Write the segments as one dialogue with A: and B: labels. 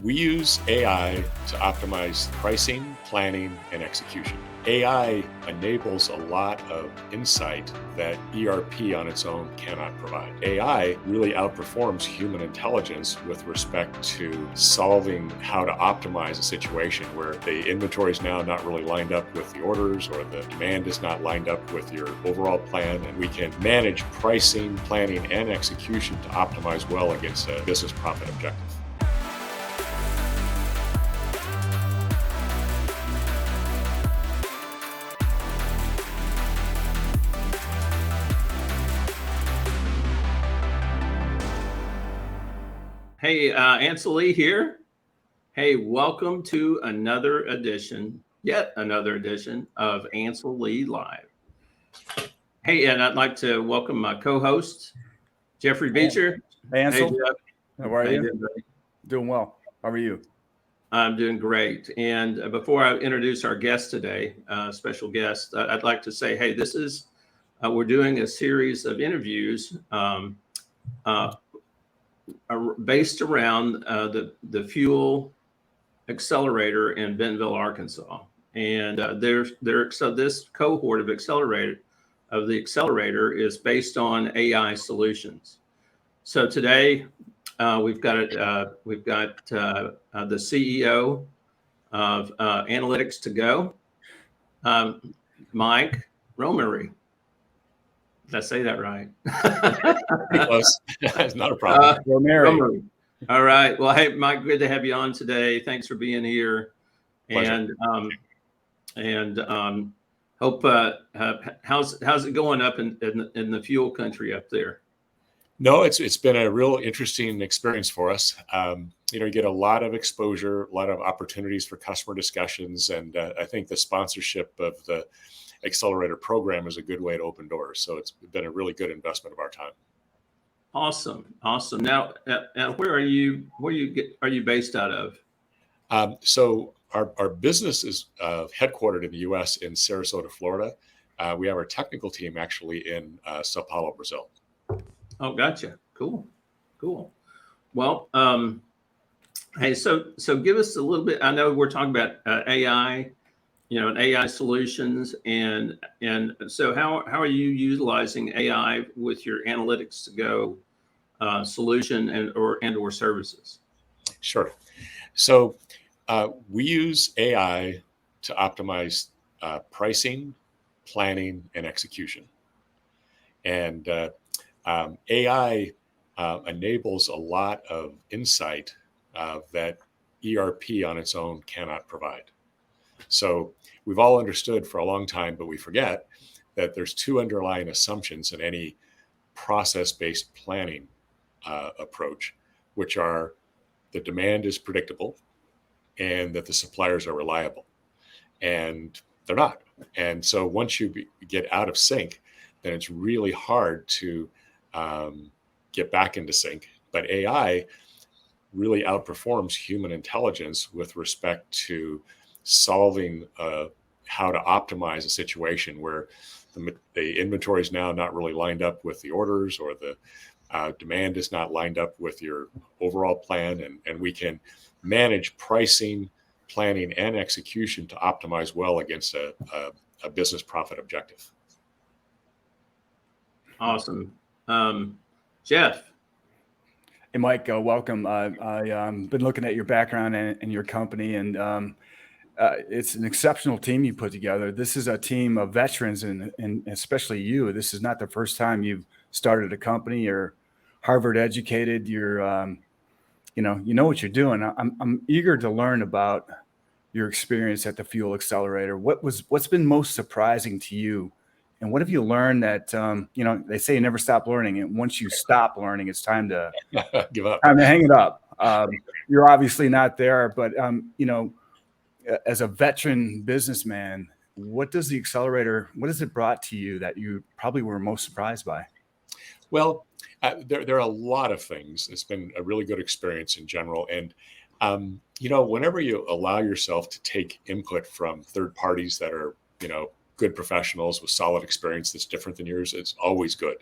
A: We use AI to optimize pricing, planning, and execution. AI enables a lot of insight that ERP on its own cannot provide. AI really outperforms human intelligence with respect to solving how to optimize a situation where the inventory is now not really lined up with the orders, or the demand is not lined up with your overall plan. And we can manage pricing, planning, and execution to optimize well against a business profit objective.
B: Hey, Ansel Lee here. Hey, welcome to yet another edition of Ansel Lee Live. Hey, and I'd like to welcome my co-host, Jeffrey Beecher.
C: Hey, Ansel.
B: Hey, Jeff.
C: How are you?
B: Doing, buddy?
C: Doing well. How are you?
B: I'm doing great. And before I introduce our guest today, special guest, I'd like to say, hey, this is, we're doing a series of interviews based around the Fuel Accelerator in Bentonville, Arkansas. And so this cohort of the accelerator is based on AI solutions. So today we've got the CEO of Analytics2Go, Mike Romery. Did I say that right?
A: Close. It's not a problem.
B: Romery. All right. Well, hey, Mike, good to have you on today. Thanks for being here.
A: Pleasure.
B: And hope how's it going up in the fuel country up there?
A: No, it's been a real interesting experience for us. You get a lot of exposure, a lot of opportunities for customer discussions, and I think the sponsorship of the Accelerator program is a good way to open doors. So it's been a really good investment of our time.
B: Awesome. Now, where are you based out of?
A: So our business is headquartered in the U.S. in Sarasota, Florida. We have our technical team actually in Sao Paulo, Brazil.
B: Oh, gotcha. Cool. Well, hey, so give us a little bit. I know we're talking about AI, and AI solutions, and so how are you utilizing AI with your Analytics2Go solution and/or services?
A: Sure. So we use AI to optimize pricing, planning, and execution. And AI enables a lot of insight that ERP on its own cannot provide. So we've all understood for a long time, but we forget that there's two underlying assumptions in any process-based planning approach, which are the demand is predictable and that the suppliers are reliable. And they're not. And so once you get out of sync, then it's really hard to get back into sync. But AI really outperforms human intelligence with respect to solving how to optimize a situation where the inventory is now not really lined up with the orders, or the demand is not lined up with your overall plan. And we can manage pricing, planning, and execution to optimize well against a business profit objective.
B: Awesome. Jeff.
C: Hey, Mike, welcome. I've been looking at your background and your company, and it's an exceptional team you put together. This is a team of veterans, and especially you. This is not the first time you've started a company. You're Harvard educated. You're, you know what you're doing. I'm eager to learn about your experience at the Fuel Accelerator. What's been most surprising to you, and what have you learned that they say you never stop learning, and once you stop learning, it's time to
A: give up.
C: Time to hang it up. You're obviously not there, but as a veteran businessman, what has it brought to you that you probably were most surprised by?
A: Well, there are a lot of things. It's been a really good experience in general. And, whenever you allow yourself to take input from third parties that are, good professionals with solid experience that's different than yours, it's always good.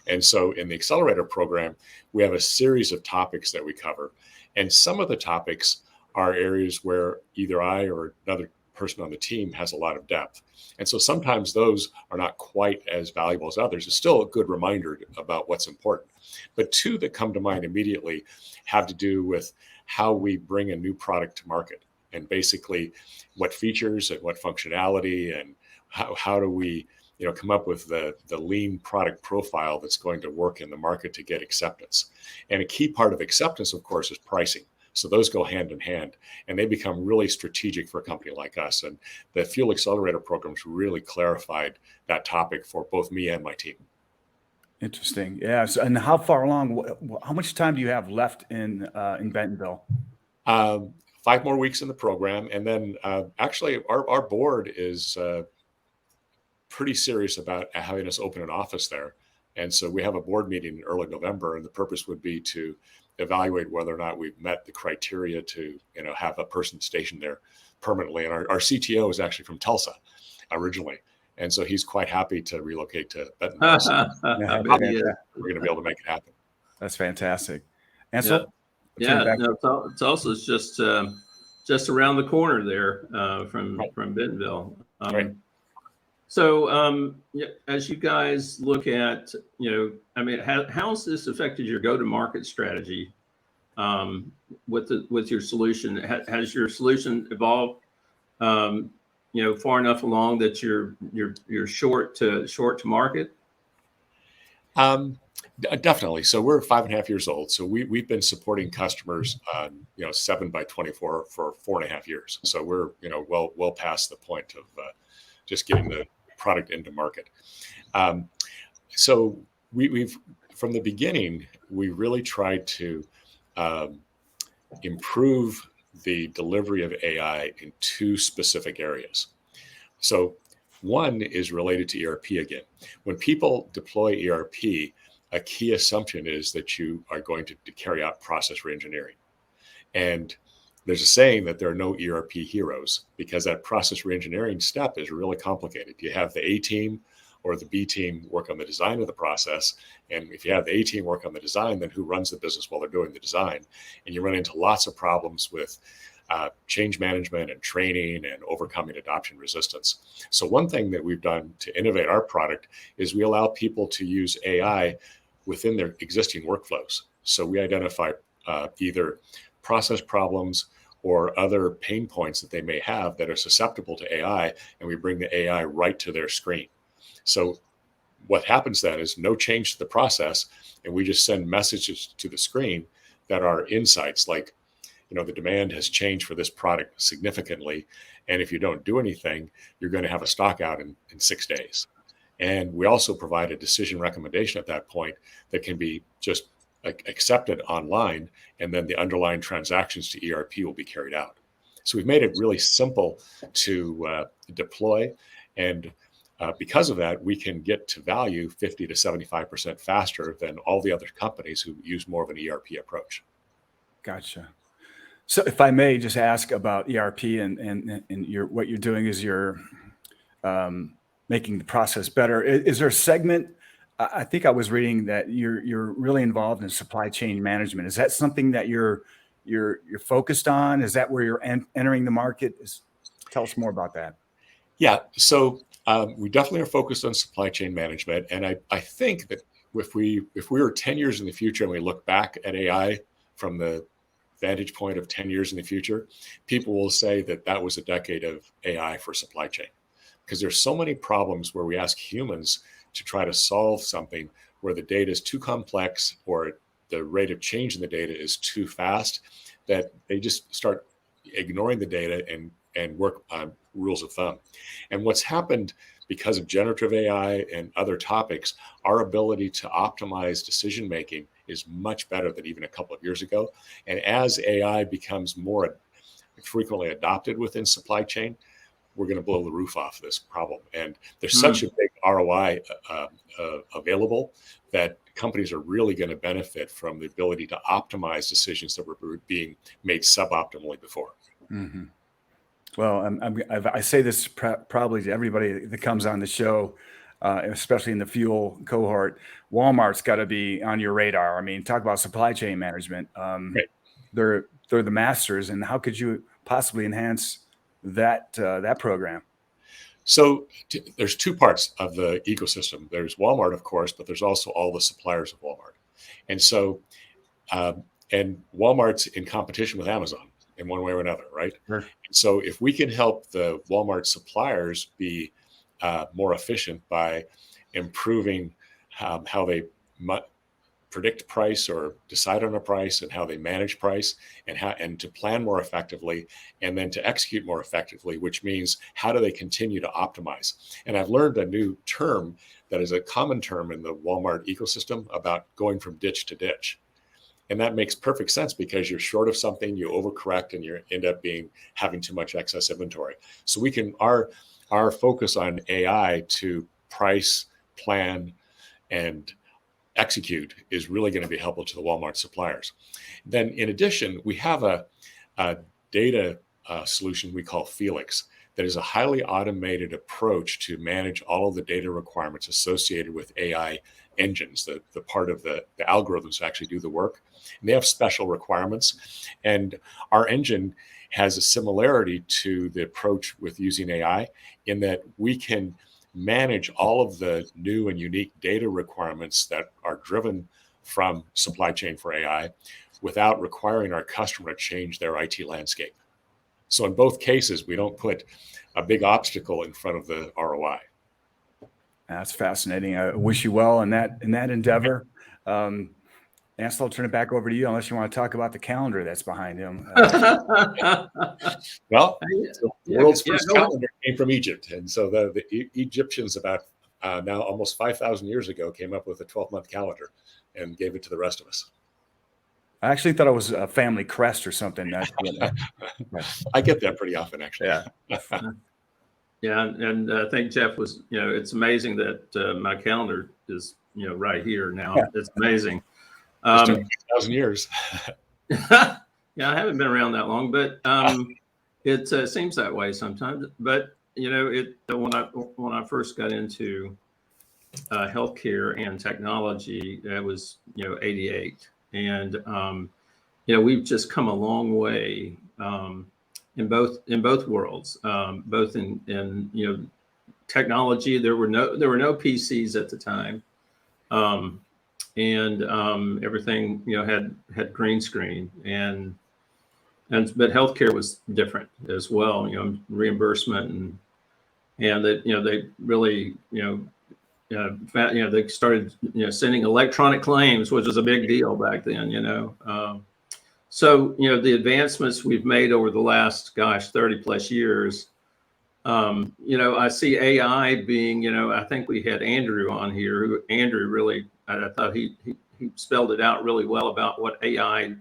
A: And so in the Accelerator program, we have a series of topics that we cover. And some of the topics are areas where either I or another person on the team has a lot of depth. And so sometimes those are not quite as valuable as others. It's still a good reminder about what's important. But two that come to mind immediately have to do with how we bring a new product to market, and basically what features and what functionality, and how do we come up with the lean product profile that's going to work in the market to get acceptance. And a key part of acceptance, of course, is pricing. So those go hand in hand, and they become really strategic for a company like us. And the Fuel Accelerator programs really clarified that topic for both me and my team.
C: Interesting. Yeah. So, and how far along? How much time do you have left in Bentonville?
A: 5 more weeks in the program, and then actually our board is pretty serious about having us open an office there. And so we have a board meeting in early November, and the purpose would be to evaluate whether or not we've met the criteria to have a person stationed there permanently. And our CTO is actually from Tulsa originally, and so he's quite happy to relocate to Bentonville. So
B: I bet he is.
A: we're going to be able to make it happen.
C: That's fantastic. And so,
B: yeah, no, Tulsa's just around the corner there from Bentonville.
A: Right.
B: So as you guys look at, I mean, how's this affected your go-to-market strategy with your solution? Has your solution evolved, far enough along that you're short to market?
A: Definitely. So we're 5.5 years old. So we've been supporting customers on 7x24 for 4.5 years. So we're well past the point of just getting the product into market. So we've from the beginning, we really tried to improve the delivery of AI in 2 specific areas. So one is related to ERP again. When people deploy ERP, a key assumption is that you are going to carry out process reengineering. And there's a saying that there are no ERP heroes, because that process reengineering step is really complicated. You have the A team or the B team work on the design of the process. And if you have the A team work on the design, then who runs the business while they're doing the design? And you run into lots of problems with change management and training and overcoming adoption resistance. So one thing that we've done to innovate our product is we allow people to use AI within their existing workflows. So we identify either process problems or other pain points that they may have that are susceptible to AI, and we bring the AI right to their screen. So what happens then is no change to the process, and we just send messages to the screen that are insights like, the demand has changed for this product significantly, and if you don't do anything, you're going to have a stock out in 6 days. And we also provide a decision recommendation at that point that can be just accepted online, and then the underlying transactions to ERP will be carried out. So we've made it really simple to deploy, and because of that, we can get to value 50 to 75% faster than all the other companies who use more of an ERP approach.
C: Gotcha. So if I may just ask about ERP and what you're doing is you're making the process better. Is there a segment? I think I was reading that you're really involved in supply chain management. Is that something that you're focused on? Is that where you're entering the market? Tell us more about that.
A: Yeah. So we definitely are focused on supply chain management, and I think that if we were 10 years in the future and we look back at AI from the vantage point of 10 years in the future, people will say that was a decade of AI for supply chain, because there's so many problems where we ask humans to try to solve something where the data is too complex or the rate of change in the data is too fast, that they just start ignoring the data and work on rules of thumb. And what's happened because of generative AI and other topics, our ability to optimize decision making is much better than even a couple of years ago. And as AI becomes more frequently adopted within supply chain, we're going to blow the roof off this problem. And there's such a big ROI available that companies are really going to benefit from the ability to optimize decisions that were being made suboptimally before.
C: Mm-hmm. Well, I say this probably to everybody that comes on the show, especially in the fuel cohort. Walmart's got to be on your radar. I mean, talk about supply chain management.
A: Right.
C: they're the masters, and how could you possibly enhance that program?
A: So there's two parts of the ecosystem. There's Walmart, of course, but there's also all the suppliers of Walmart. And so, and Walmart's in competition with Amazon in one way or another, right?
C: Sure.
A: So if we can help the Walmart suppliers be more efficient by improving how they predict price or decide on a price, and how they manage price, and to plan more effectively, and then to execute more effectively, which means how do they continue to optimize? And I've learned a new term that is a common term in the Walmart ecosystem about going from ditch to ditch. And that makes perfect sense, because you're short of something, you overcorrect, and you end up having too much excess inventory. So we can our focus on AI to price, plan, and execute is really going to be helpful to the Walmart suppliers. Then, in addition, we have a data solution we call Felix that is a highly automated approach to manage all of the data requirements associated with AI engines, the part of the algorithms that actually do the work. And they have special requirements. And our engine has a similarity to the approach with using AI, in that we can manage all of the new and unique data requirements that are driven from supply chain for AI without requiring our customer to change their IT landscape. So in both cases, we don't put a big obstacle in front of the ROI.
C: That's fascinating. I wish you well in that endeavor. Ansel, I'll turn it back over to you, unless you want to talk about the calendar that's behind him.
A: Well, the world's first calendar came from Egypt. And so the Egyptians about now almost 5,000 years ago came up with a 12-month calendar and gave it to the rest of us.
C: I actually thought it was a family crest or something.
A: I get that pretty often, actually.
C: Yeah.
B: Yeah, and I think Jeff was, it's amazing that my calendar is, right here now. Yeah. It's amazing.
A: 2,000 years.
B: Yeah, I haven't been around that long, but it seems that way sometimes. But when I first got into healthcare and technology, it was 88, and we've just come a long way in both worlds, both in technology. There were no PCs at the time. And everything had green screen, but healthcare was different as well. Reimbursement and that they really they started sending electronic claims, which was a big deal back then. So the advancements we've made over the last 30 plus years. I see AI being, I think we had Andrew on here. Andrew really, I thought he spelled it out really well about what AI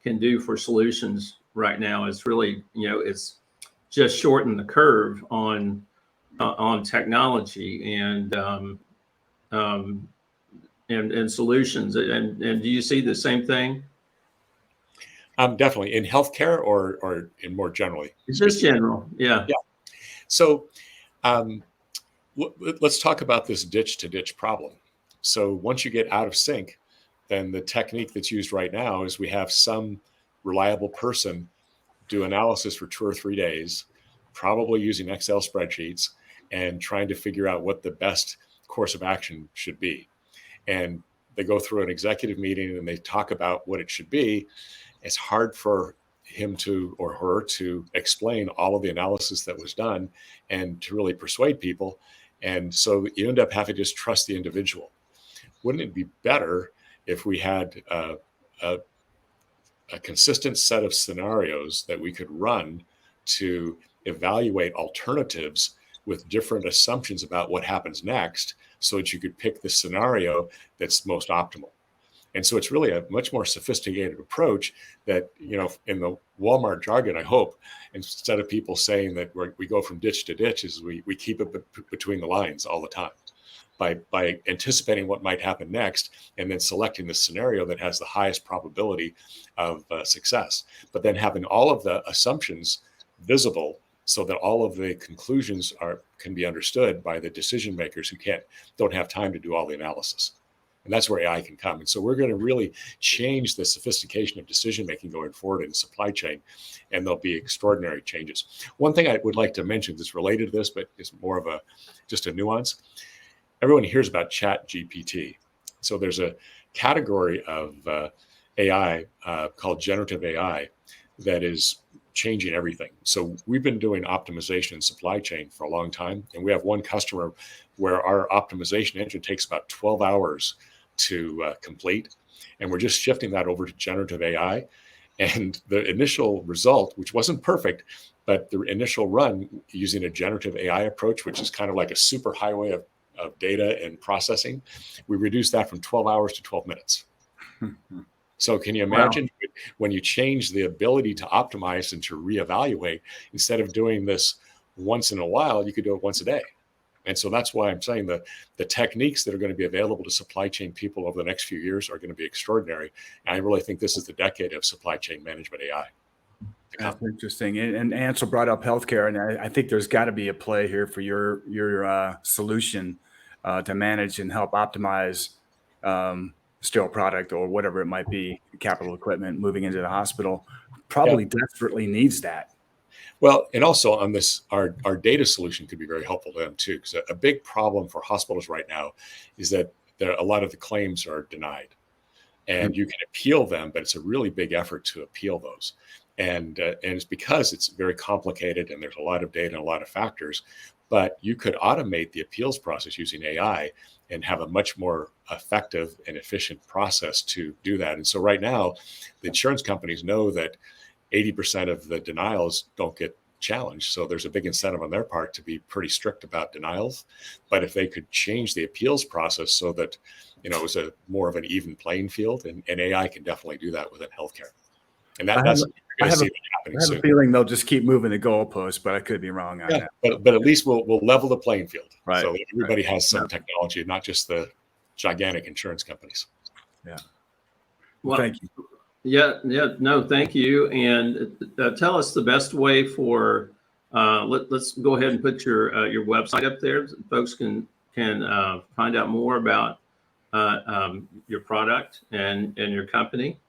B: can do for solutions right now. It's really, it's just shortened the curve on technology and solutions. And do you see the same thing?
A: Definitely in healthcare or in more generally.
B: It's just general, yeah.
A: Yeah. So let's talk about this ditch to ditch problem. So once you get out of sync, then the technique that's used right now is we have some reliable person do analysis for 2 or 3 days, probably using Excel spreadsheets and trying to figure out what the best course of action should be. And they go through an executive meeting and they talk about what it should be. It's hard for him to or her to explain all of the analysis that was done and to really persuade people. And so you end up having to just trust the individual. Wouldn't it be better if we had a consistent set of scenarios that we could run to evaluate alternatives with different assumptions about what happens next, so that you could pick the scenario that's most optimal? And so it's really a much more sophisticated approach that, in the Walmart jargon, I hope, instead of people saying that we go from ditch to ditch, is we keep it between the lines all the time by anticipating what might happen next and then selecting the scenario that has the highest probability of success, but then having all of the assumptions visible so that all of the conclusions can be understood by the decision makers who don't have time to do all the analysis. And that's where AI can come. And so we're going to really change the sophistication of decision making going forward in supply chain, and there'll be extraordinary changes. One thing I would like to mention that's related to this, but it's more of just a nuance. Everyone hears about Chat GPT. So there's a category of AI called generative AI that is changing everything. So we've been doing optimization in supply chain for a long time, and we have one customer where our optimization engine takes about 12 hours to complete, and we're just shifting that over to generative AI. And the initial result, which wasn't perfect, but the initial run using a generative AI approach, which is kind of like a super highway of data and processing, we reduced that from 12 hours to 12 minutes. So can you imagine when you change the ability to optimize and to reevaluate, instead of doing this once in a while, you could do it once a day. And so that's why I'm saying the techniques that are going to be available to supply chain people over the next few years are going to be extraordinary. And I really think this is the decade of supply chain management AI.
C: That's interesting. And Ansel brought up healthcare, and I think there's got to be a play here for your solution to manage and help optimize sterile product or whatever it might be, capital equipment moving into the hospital. Probably desperately needs that.
A: Well, and also on this, our data solution could be very helpful to them too, because a big problem for hospitals right now is that a lot of the claims are denied, and you can appeal them, but it's a really big effort to appeal those. And it's because it's very complicated and there's a lot of data and a lot of factors, but you could automate the appeals process using AI and have a much more effective and efficient process to do that. And so right now, the insurance companies know that 80% of the denials don't get challenged. So there's a big incentive on their part to be pretty strict about denials. But if they could change the appeals process so that, it was more of an even playing field, and AI can definitely do that within healthcare. And that's
C: I have a feeling they'll just keep moving the goalposts, but I could be wrong on that.
A: But at least we'll level the playing field,
C: right?
A: So that everybody has some technology, not just the gigantic insurance companies.
C: Yeah.
B: Well,
C: thank you.
B: No, thank you. And tell us the best way for. Let's go ahead and put your website up there. Folks can find out more about your product and your company.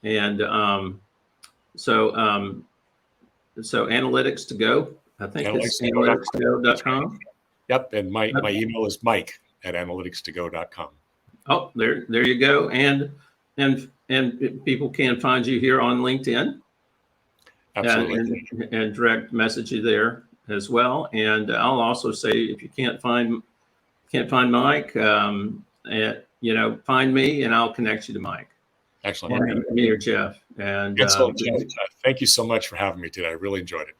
B: And so Analytics2Go, I think it's analytics2go.com.
A: Yep. And my email is mike@analytics2go.com.
B: Oh, there you go. And people can find you here on LinkedIn.
A: Absolutely.
B: And direct message you there as well. And I'll also say, if you can't find Mike, find me and I'll connect you to Mike.
A: Excellent.
B: Me or Jeff. And
A: thank you so much for having me today. I really enjoyed it.